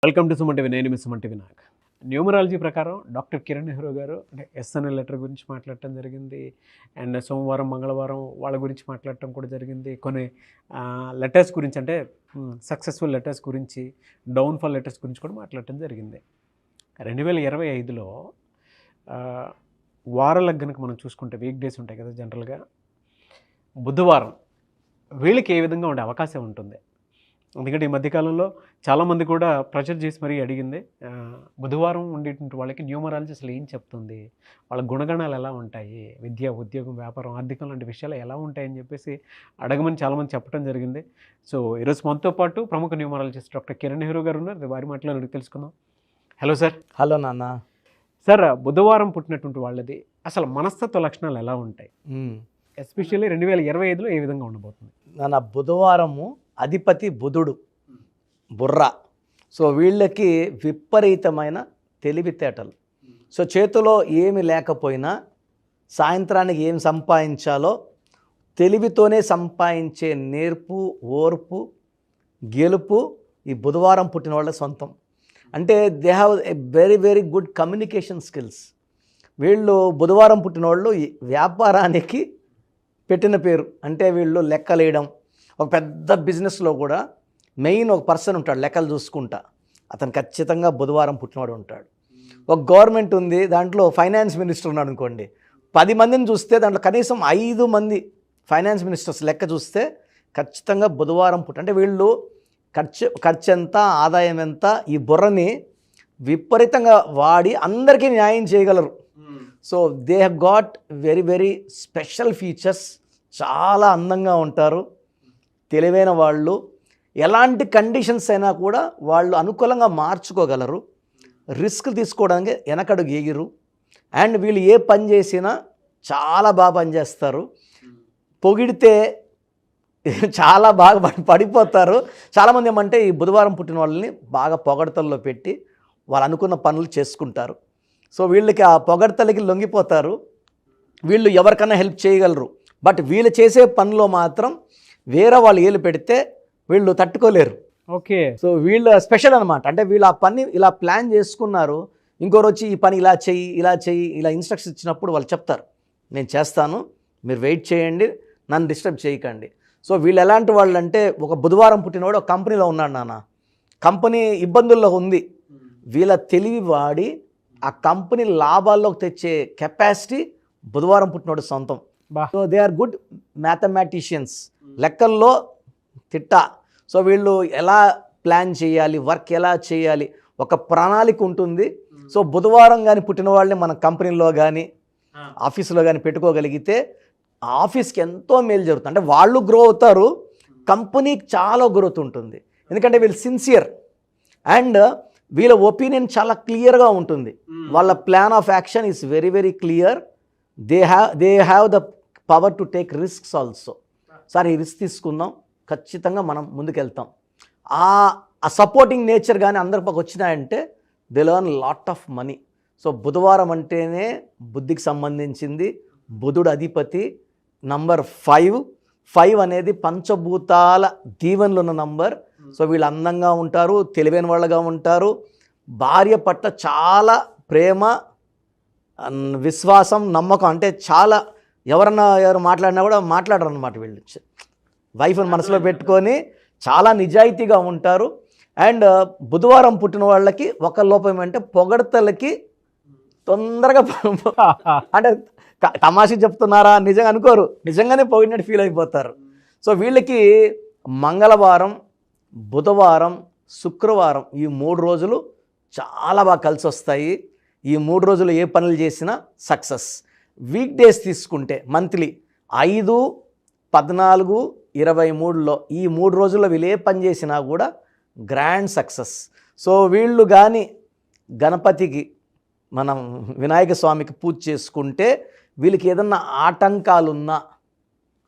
Welcome to Suman TV. నేను మీ Suman TV Nag. Numerology ప్రకారం doctor Kiran Nehru గారు అంటే ఎస్ఎన్ఏ లెటర్ గురించి మాట్లాడటం జరిగింది. అండ్ సోమవారం మంగళవారం వాళ్ళ గురించి మాట్లాడటం కూడా జరిగింది. కొన్ని లెటర్స్ గురించి అంటే సక్సెస్ఫుల్ లెటర్స్ గురించి, డౌన్ఫాల్ లెటర్స్ గురించి కూడా మాట్లాడటం జరిగింది. 2025లో వారాలకు కనుక మనం చూసుకుంటే వీక్ డేస్ ఉంటాయి కదా జనరల్గా. బుధవారం వీళ్ళకి ఏ విధంగా ఉండే అవకాశం ఉంటుంది? ఎందుకంటే ఈ మధ్యకాలంలో చాలామంది కూడా ప్రెషర్ చేసి మరీ అడిగింది, బుధవారం ఉండేటువంటి వాళ్ళకి న్యూమరాలజీ అసలు ఏం చెప్తుంది, వాళ్ళ గుణగణాలు ఎలా ఉంటాయి, విద్య, ఉద్యోగం, వ్యాపారం, ఆర్థికం లాంటి విషయాలు ఎలా ఉంటాయని చెప్పేసి అడగమని చాలామంది చెప్పడం జరిగింది. సో ఈరోజు మనతో పాటు ప్రముఖ న్యూమరాలజిస్ట్ డాక్టర్ కిరణ్ నెహ్రూ గారు ఉన్నారు. వారి మాటలో అడిగి తెలుసుకుందాం. Hello sir. హలో నాన్న. సార్, బుధవారం పుట్టినటువంటి వాళ్ళది అసలు మనస్తత్వ లక్షణాలు ఎలా ఉంటాయి? ఎస్పెషల్లీ 2025లో ఏ విధంగా ఉండబోతుంది? నాన్న, బుధవారము అధిపతి బుధుడు, బుర్ర. సో వీళ్ళకి విపరీతమైన తెలివితేటలు. సో చేతిలో ఏమి లేకపోయినా సాయంత్రానికి ఏం సంపాదించాలో తెలివితోనే సంపాదించే నేర్పు, ఓర్పు, గెలుపు ఈ బుధవారం పుట్టిన వాళ్ళ సొంతం. అంటే they have a very very good communication skills. వీళ్ళు బుధవారం పుట్టిన వాళ్ళు వ్యాపారానికి పెట్టిన పేరు. అంటే వీళ్ళు లెక్కలేయడం, ఒక పెద్ద బిజినెస్లో కూడా మెయిన్ ఒక పర్సన్ ఉంటాడు లెక్కలు చూసుకుంటా, అతను ఖచ్చితంగా బుధవారం పుట్టినవాడు ఉంటాడు. ఒక గవర్నమెంట్ ఉంది, దాంట్లో ఫైనాన్స్ మినిస్టర్ ఉన్నాడు అనుకోండి, 10 మందిని చూస్తే దాంట్లో కనీసం 5 మంది ఫైనాన్స్ మినిస్టర్స్ లెక్క చూస్తే ఖచ్చితంగా బుధవారం అంటే వీళ్ళు ఖర్చు ఎంత, ఆదాయం ఎంత, ఈ బుర్రని విపరీతంగా వాడి అందరికీ న్యాయం చేయగలరు. So they have got very very special features. చాలా అందంగా ఉంటారు, తెలివైన వాళ్ళు. ఎలాంటి కండిషన్స్ అయినా కూడా వాళ్ళు అనుకూలంగా మార్చుకోగలరు. రిస్క్ తీసుకోవడానికి వెనకడుగు ఎగిరు. అండ్ వీళ్ళు ఏ పని చేసినా చాలా బాగా పనిచేస్తారు. పొగిడితే చాలా బాగా పడిపోతారు. చాలామంది ఏమంటే ఈ బుధవారం పుట్టిన వాళ్ళని బాగా పొగడతల్లో పెట్టి వాళ్ళు అనుకున్న పనులు చేసుకుంటారు. సో వీళ్ళకి ఆ పొగడతలకి లొంగిపోతారు. వీళ్ళు ఎవరికైనా హెల్ప్ చేయగలరు. బట్ వీళ్ళు చేసే పనిలో మాత్రం వేరే వాళ్ళు ఏలు పెడితే వీళ్ళు తట్టుకోలేరు. ఓకే. సో వీళ్ళు స్పెషల్ అనమాట. అంటే వీళ్ళు ఆ పని ఇలా ప్లాన్ చేసుకున్నారు, ఇంకోరు వచ్చి ఈ పని ఇలా చెయ్యి, ఇలా చెయ్యి, ఇలా ఇన్స్ట్రక్షన్స్ ఇచ్చినప్పుడు వాళ్ళు చెప్తారు, నేను చేస్తాను, మీరు వెయిట్ చేయండి, నన్ను డిస్టర్బ్ చేయకండి. సో వీళ్ళు ఎలాంటి వాళ్ళు అంటే, ఒక బుధవారం పుట్టినవాడు ఒక కంపెనీలో ఉన్నాడు నాన్న, కంపెనీ ఇబ్బందుల్లో ఉంది, వీళ్ళ తెలివి వాడి ఆ కంపెనీ లాభాల్లోకి తెచ్చే కెపాసిటీ బుధవారం పుట్టినవాడు సొంతం. So they are good mathematicians, లెక్కల్లో తిట్ట. సో వీళ్ళు ఎలా ప్లాన్ చేయాలి, వర్క్ ఎలా చేయాలి, ఒక ప్రణాళిక ఉంటుంది. సో బుధవారం కానీ పుట్టిన వాళ్ళని మన కంపెనీలో కానీ ఆఫీసులో కానీ పెట్టుకోగలిగితే ఆఫీస్కి ఎంతో మేలు జరుగుతుంది. అంటే వాళ్ళు గ్రో అవుతారు, కంపెనీకి చాలా గ్రోత్ ఉంటుంది. ఎందుకంటే వీళ్ళు సిన్సియర్ అండ్ వీళ్ళ ఒపీనియన్ చాలా క్లియర్గా ఉంటుంది. వాళ్ళ plan of action is very very clear. They have the power to take risks also. Sir, ఈ రిస్క్ తీసుకుందాం, ఖచ్చితంగా మనం ముందుకెళ్తాం. ఆ సపోర్టింగ్ నేచర్ కానీ అందరికి వచ్చినాయంటే they learn lot of money. So బుధవారం అంటేనే బుద్ధికి సంబంధించింది. బుధుడు అధిపతి. నంబర్ 5 అనేది పంచభూతాల దీవెనలు ఉన్న నంబర్. సో వీళ్ళు అందంగా ఉంటారు, తెలివైన వాళ్ళగా ఉంటారు, భార్య పట్ల చాలా ప్రేమ, విశ్వాసం, నమ్మకం. అంటే చాలా ఎవరు మాట్లాడినా కూడా మాట్లాడరు అనమాట. వీళ్ళు వైఫ్ని మనసులో పెట్టుకొని చాలా నిజాయితీగా ఉంటారు. అండ్ బుధవారం పుట్టిన వాళ్ళకి ఒక లోపం ఏమంటే పొగడతలకి తొందరగా అంటే తమాషా చెప్తున్నారా నిజంగా అనుకోరు, నిజంగానే పొగిడినట్టు ఫీల్ అయిపోతారు. సో వీళ్ళకి మంగళవారం, బుధవారం, శుక్రవారం ఈ 3 రోజులు చాలా బాగా కలిసి వస్తాయి. ఈ 3 రోజులు ఏ పనులు చేసినా సక్సెస్. వీక్ డేస్ తీసుకుంటే మంత్లీ 5, 14, 23లో ఈ 3 రోజుల్లో వీళ్ళు ఏ పని చేసినా కూడా గ్రాండ్ సక్సెస్. సో వీళ్ళు కానీ గణపతికి, మనం వినాయక స్వామికి పూజ చేసుకుంటే వీళ్ళకి ఏదన్నా ఆటంకాలున్నా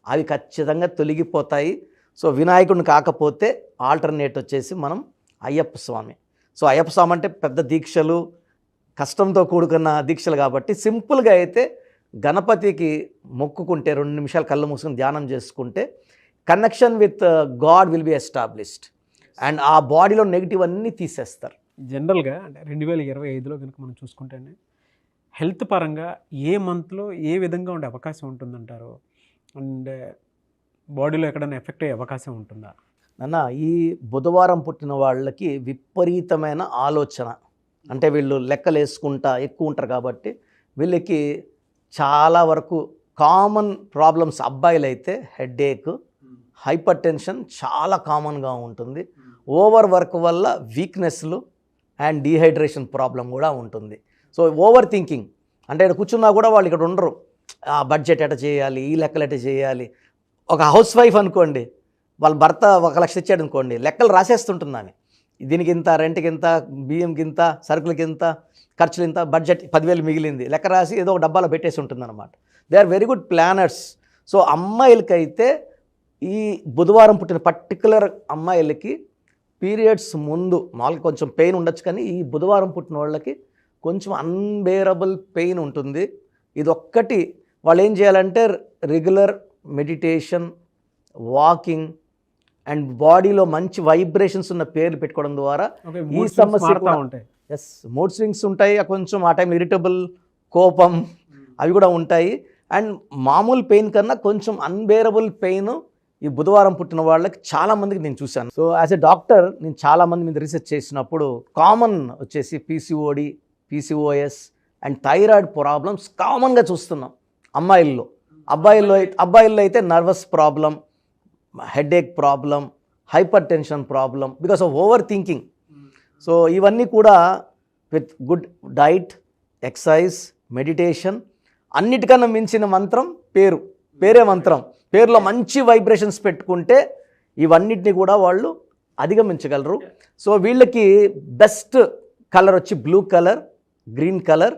అవి ఖచ్చితంగా తొలగిపోతాయి. సో వినాయకుడిని కాకపోతే ఆల్టర్నేట్ వచ్చేసి మనం అయ్యప్ప స్వామి. సో అయ్యప్ప స్వామి అంటే పెద్ద దీక్షలు, కష్టంతో కూడుకున్న దీక్షలు కాబట్టి సింపుల్గా అయితే గణపతికి మొక్కుకుంటే 2 నిమిషాలు కళ్ళు మూసుకొని ధ్యానం చేసుకుంటే connection with God will be established. And ఆ బాడీలో నెగిటివ్ అన్నీ తీసేస్తారు. జనరల్గా అంటే 2025లో కనుక మనం చూసుకుంటేనే హెల్త్ పరంగా ఏ మంత్లో ఏ విధంగా ఉండే అవకాశం ఉంటుందంటారు? అండ్ బాడీలో ఎక్కడైనా ఎఫెక్ట్ అయ్యే అవకాశం ఉంటుందా? నాన్న, ఈ బుధవారం పుట్టిన వాళ్ళకి విపరీతమైన ఆలోచన. అంటే వీళ్ళు లెక్కలు వేసుకుంటా ఎక్కువ ఉంటారు కాబట్టి వీళ్ళకి చాలా వరకు కామన్ ప్రాబ్లమ్స్. అబ్బాయిలైతే హెడేక్, హైపర్ టెన్షన్ చాలా కామన్గా ఉంటుంది. ఓవర్ వర్క్ వల్ల వీక్నెస్లు అండ్ డీహైడ్రేషన్ ప్రాబ్లం కూడా ఉంటుంది. సో ఓవర్ థింకింగ్, అంటే ఇక్కడ కూర్చున్నా కూడా వాళ్ళు ఇక్కడ ఉండరు. ఆ బడ్జెట్ ఎట చేయాలి, ఈ లెక్కలు ఎట చేయాలి. ఒక హౌస్ వైఫ్ అనుకోండి, వాళ్ళ భర్త 1 లక్ష ఇచ్చాడు అనుకోండి, లెక్కలు రాసేస్తుంటుంది ఆమె. దీనికి ఇంత, రెంట్కి ఇంత, బియ్యంకి ఇంత, సరుకులకి ఇంత, ఖర్చులు ఇంత, బడ్జెట్ 10,000 మిగిలింది, లెక్క రాసి ఏదో ఒక డబ్బాలో పెట్టేసి ఉంటుంది అనమాట. They are very good planners. So అమ్మాయిలకైతే ఈ బుధవారం పుట్టిన పర్టికులర్ అమ్మాయిలకి పీరియడ్స్ ముందు మామూలుగా కొంచెం పెయిన్ ఉండొచ్చు, కానీ ఈ బుధవారం పుట్టిన వాళ్ళకి కొంచెం అన్బేరబుల్ పెయిన్ ఉంటుంది. ఇది ఒక్కటి వాళ్ళు ఏం చేయాలంటే రెగ్యులర్ మెడిటేషన్, వాకింగ్ అండ్ బాడీలో మంచి వైబ్రేషన్స్ ఉన్న పేర్లు పెట్టుకోవడం ద్వారా ఈ సమస్య ఉంటాయి. ఎస్, మూడ్ స్వింగ్స్ ఉంటాయి, కొంచెం ఆ టైంలో ఇరిటబుల్, కోపం అవి కూడా ఉంటాయి. అండ్ మామూలు పెయిన్ కన్నా కొంచెం అన్బేరబుల్ పెయిన్ ఈ బుధవారం పుట్టిన వాళ్ళకి చాలామందికి నేను చూశాను. సో యాజ్ ఎ డాక్టర్ నేను చాలామంది మీద రీసెర్చ్ చేసినప్పుడు కామన్ వచ్చేసి PCOD, PCOS and thyroid problems కామన్గా చూస్తున్నాం అమ్మాయిల్లో. అబ్బాయిల్లో అయితే nervous problem, headache problem, hyper tension problem because of over thinking. So ఇవన్నీ కూడా with good diet, exercise, meditation, అన్నిటికన్నా మించిన మంత్రం పేరే మంత్రం. పేరులో మంచి వైబ్రేషన్స్ పెట్టుకుంటే ఇవన్నిటిని కూడా వాళ్ళు అధిగమించగలరు. సో వీళ్ళకి బెస్ట్ కలర్ వచ్చి blue colour, green colour.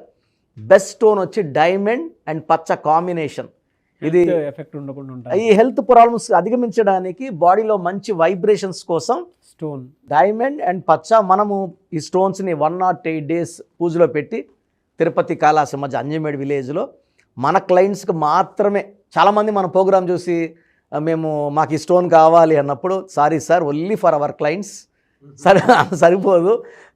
Best stone వచ్చి డైమండ్ అండ్ పచ్చ కాంబినేషన్. ఇది ఎఫెక్ట్ ఉండకుండా ఉంటాయి. ఈ హెల్త్ ప్రాబ్లమ్స్ అధిగమించడానికి బాడీలో మంచి వైబ్రేషన్స్ కోసం స్టోన్ డైమండ్ అండ్ పచ్చ. మనము ఈ స్టోన్స్ని 108 days పూజలో పెట్టి తిరుపతి కాళాసి మధ్య అంజమేడ్ విలేజ్లో మన క్లయింట్స్కి మాత్రమే. చాలామంది మన ప్రోగ్రామ్ చూసి మాకు ఈ స్టోన్ కావాలి అన్నప్పుడు, sorry sir, only for our clients, సరిపోదు,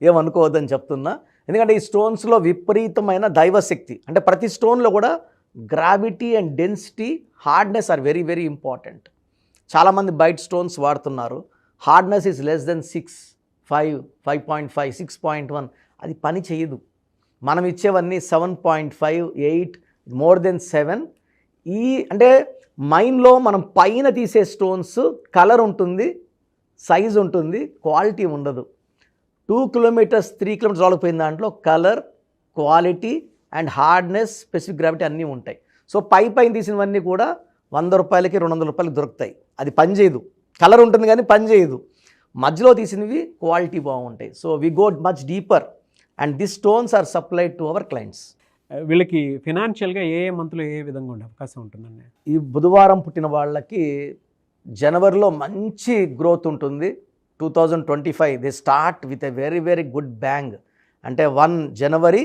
ఏమనుకోవద్దని చెప్తున్నా. ఎందుకంటే ఈ స్టోన్స్లో విపరీతమైన దైవశక్తి. అంటే ప్రతి స్టోన్లో కూడా gravity and density, hardness are very very important. చాలామంది బయట స్టోన్స్ వాడుతున్నారు, హార్డ్నెస్ ఈజ్ లెస్ దెన్ 6, 5, 5.5, 6.1. అది పని చేయదు. మనం ఇచ్చేవన్నీ 7.5, 8, మోర్ దెన్ 7. అంటే మైండ్లో మనం పైన తీసే స్టోన్స్ కలర్ ఉంటుంది, సైజ్ ఉంటుంది, క్వాలిటీ ఉండదు. 2 kilometers 3 kilometers వాళ్ళకిపోయిన దాంట్లో colour, quality and hardness, specific gravity అన్నీ ఉంటాయి. సో పైన తీసినవన్నీ కూడా 100 రూపాయలకి 200 రూపాయలకి దొరుకుతాయి. అది పని చేయదు. కలర్ ఉంటుంది కానీ పని చేయదు. మధ్యలో తీసినవి క్వాలిటీ బాగుంటాయి. So we go much deeper and this stones are supplied to our clients. వీళ్ళకి ఫినాన్షియల్గా ఏ మంత్లో ఏ విధంగా ఉండే అవకాశం ఉంటుందండి? ఈ బుధవారం పుట్టిన వాళ్ళకి జనవరిలో మంచి గ్రోత్ ఉంటుంది. 2025 they start with a very very good bang. అంటే 1 జనవరి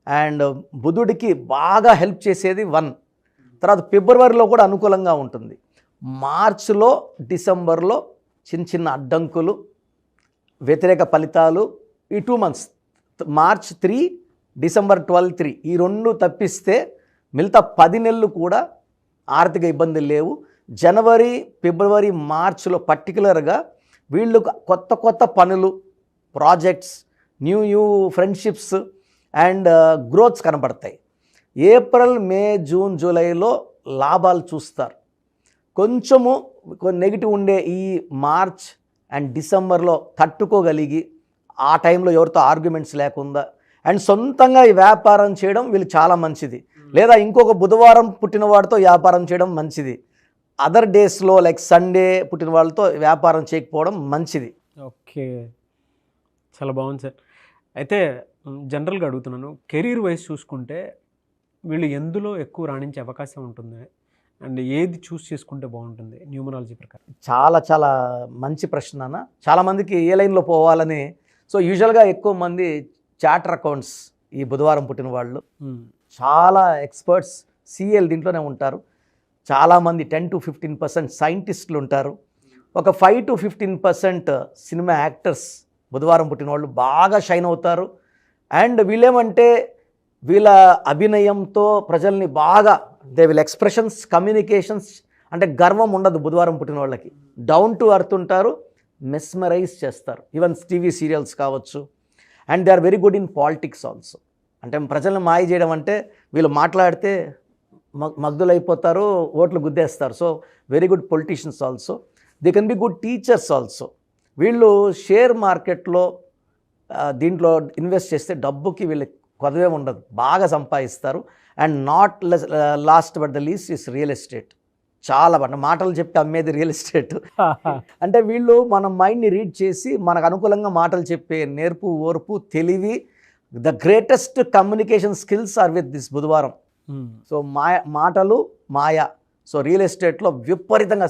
అండ్ బుధుడికి బాగా హెల్ప్ చేసేది 1. తర్వాత ఫిబ్రవరిలో కూడా అనుకూలంగా ఉంటుంది. మార్చిలో, డిసెంబర్లో చిన్న అడ్డంకులు, వ్యతిరేక ఫలితాలు. ఈ 2 months, మార్చ్ 3, డిసెంబర్ 12, 3, ఈ 2 తప్పిస్తే మిగతా 10 నెలలు కూడా ఆర్థిక ఇబ్బందులు లేవు. జనవరి, ఫిబ్రవరి, మార్చ్లో పర్టికులర్గా వీళ్ళు కొత్త పనులు, projects, new friendships and growths కనబడతాయి. ఏప్రిల్, మే, జూన్, జూలైలో లాభాలు చూస్తారు. కొంచెము నెగిటివ్ ఉండే ఈ మార్చ్ అండ్ డిసెంబర్లో తట్టుకోగలిగి ఆ టైంలో ఎవరితో ఆర్గ్యుమెంట్స్ లేకుండా అండ్ సొంతంగా ఈ వ్యాపారం చేయడం వీళ్ళు చాలా మంచిది. లేదా ఇంకొక బుధవారం పుట్టిన వాడితో వ్యాపారం చేయడం మంచిది. అదర్ డేస్లో లైక్ సండే పుట్టిన వాళ్ళతో వ్యాపారం చేయకపోవడం మంచిది. ఓకే, చాలా బాగుంది సార్. అయితే జనరల్గా అడుగుతున్నాను, కెరీర్ వైజ్ చూసుకుంటే వీళ్ళు ఎందులో ఎక్కువ రాణించే అవకాశం ఉంటుంది అండ్ ఏది చూస్ చేసుకుంటే బాగుంటుంది న్యూమరాలజీ ప్రకారం? చాలా మంచి ప్రశ్న అన్న. చాలామందికి ఏ లైన్లో పోవాలని. సో యూజువల్గా ఎక్కువ మంది చార్టర్ అకౌంట్స్ ఈ బుధవారం పుట్టిన వాళ్ళు, చాలా ఎక్స్పర్ట్స్ సిఎల్ దీంట్లోనే ఉంటారు. చాలామంది 10 to 15% సైంటిస్టులు ఉంటారు. ఒక 5 to 15% సినిమా యాక్టర్స్ బుధవారం పుట్టిన వాళ్ళు బాగా షైన్ అవుతారు. అండ్ వీళ్ళేమంటే వీళ్ళ అభినయంతో ప్రజల్ని బాగా దే విల్ ఎక్స్ప్రెషన్స్, కమ్యూనికేషన్స్, అంటే గర్వం ఉండదు బుధవారం పుట్టిన వాళ్ళకి. డౌన్ టు అర్త్ ఉంటారు, మెస్మరైజ్ చేస్తారు. ఈవెన్ టీవీ సీరియల్స్ కావచ్చు. And they are very good in politics also. అంటే ప్రజలను మాయ చేయడం అంటే వీళ్ళు మాట్లాడితే మగ్ధులైపోతారు, ఓట్లు గుద్దేస్తారు. So very good politicians also. They can be good teachers also. వీళ్ళు షేర్ మార్కెట్లో దీంట్లో ఇన్వెస్ట్ చేస్తే డబ్బుకి వీళ్ళకి కొదవే ఉండదు, బాగా సంపాదిస్తారు. And not lost but the least is real estate. చాలా మాటలు చెప్పి అమ్మేది రియల్ ఎస్టేట్. అంటే వీళ్ళు మన మైండ్ని రీడ్ చేసి మనకు అనుకూలంగా మాటలు చెప్పే నేర్పు, ఓర్పు, తెలివి, the greatest communication skills are with this బుధవారం. సో మాటలు మాయ. సో రియల్ ఎస్టేట్లో విపరీతంగా